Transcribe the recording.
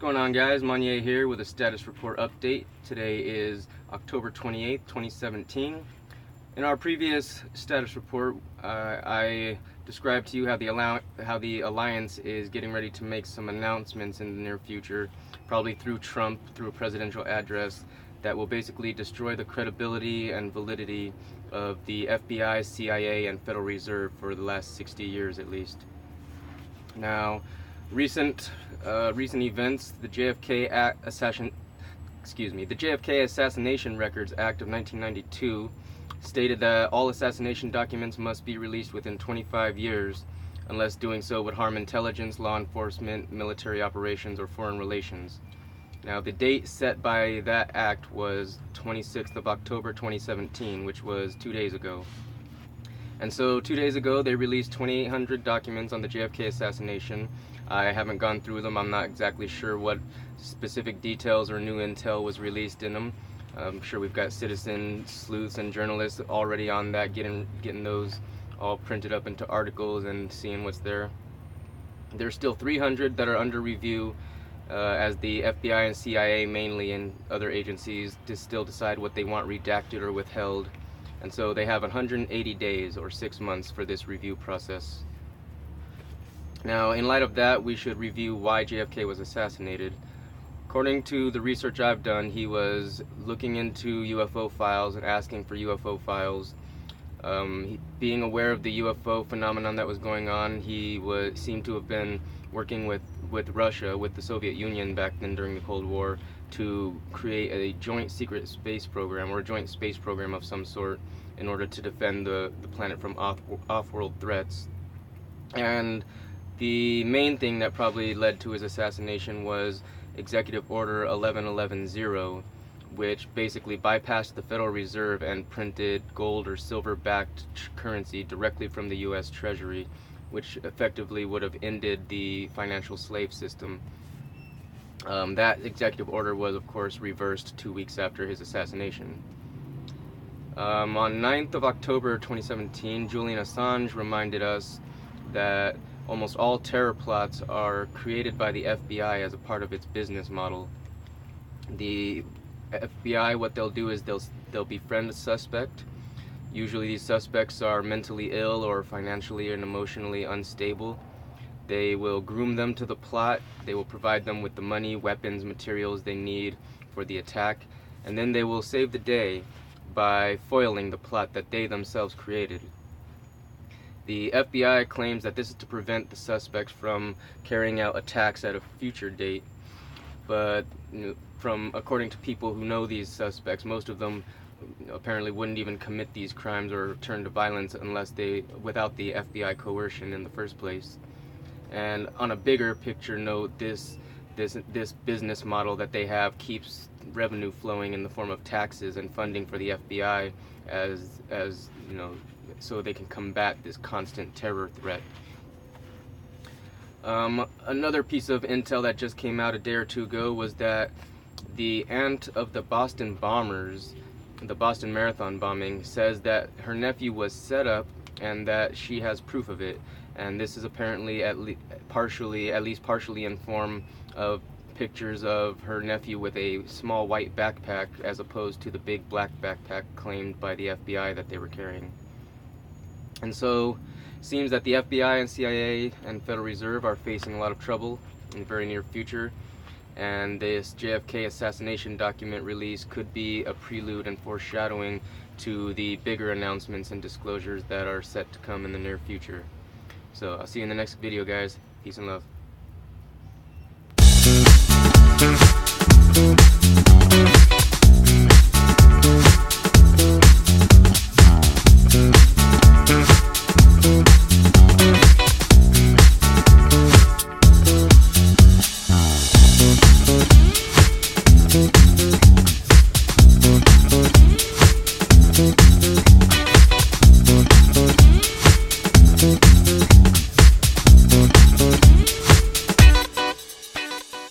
going on, guys? Monye here with a status report update. Today is October 28th, 2017. In our previous status report, I described to you how the alliance is getting ready to make some announcements in the near future, probably through Trump, through a presidential address, that will basically destroy the credibility and validity of the FBI, CIA, and Federal Reserve for the last 60 years at least. Now, recent events, the JFK Assassination Records Act of 1992 stated that all assassination documents must be released within 25 years, unless doing so would harm intelligence, law enforcement, military operations, or foreign relations. Now, the date set by that act was 26th of October 2017, which was 2 days ago. And so 2 days ago, they released 2,800 documents on the JFK assassination. I haven't gone through them. I'm not exactly sure what specific details or new intel was released in them. I'm sure we've got citizen sleuths and journalists already on that, getting those all printed up into articles and seeing what's there. There's still 300 that are under review, as the FBI and CIA mainly, and other agencies to still decide what they want redacted or withheld. And so they have 180 days or 6 months for this review process. Now, in light of that, we should review why JFK was assassinated. According to the research I've done, he was looking into UFO files and asking for UFO files. Being aware of the UFO phenomenon that was going on, he seemed to have been working with Russia, with the Soviet Union back then during the Cold War, to create a joint secret space program, or a joint space program of some sort, in order to defend the planet from off-world threats. And the main thing that probably led to his assassination was Executive Order 11110, which basically bypassed the Federal Reserve and printed gold or silver-backed currency directly from the U.S. Treasury, which effectively would have ended the financial slave system. That executive order was, of course, reversed 2 weeks after his assassination. On 9th of October 2017, Julian Assange reminded us that almost all terror plots are created by the FBI as a part of its business model. The FBI, what they'll do is they'll befriend a suspect. Usually these suspects are mentally ill or financially and emotionally unstable. They will groom them to the plot. They will provide them with the money, weapons, materials they need for the attack, and then they will save the day by foiling the plot that they themselves created. The FBI claims that this is to prevent the suspects from carrying out attacks at a future date, but according to people who know these suspects, most of them apparently wouldn't even commit these crimes or turn to violence without the FBI coercion in the first place. And on a bigger picture note, this business model that they have keeps revenue flowing in the form of taxes and funding for the FBI, as you know, so they can combat this constant terror threat. Another piece of intel that just came out a day or two ago was that the aunt of the Boston bombers, the Boston Marathon bombing, says that her nephew was set up and that she has proof of it. And this is apparently at least partially in form of pictures of her nephew with a small white backpack, as opposed to the big black backpack claimed by the FBI that they were carrying. And so it seems that the FBI and CIA and Federal Reserve are facing a lot of trouble in the very near future, and this JFK assassination document release could be a prelude and foreshadowing to the bigger announcements and disclosures that are set to come in the near future. So I'll see you in the next video, guys. Peace and love.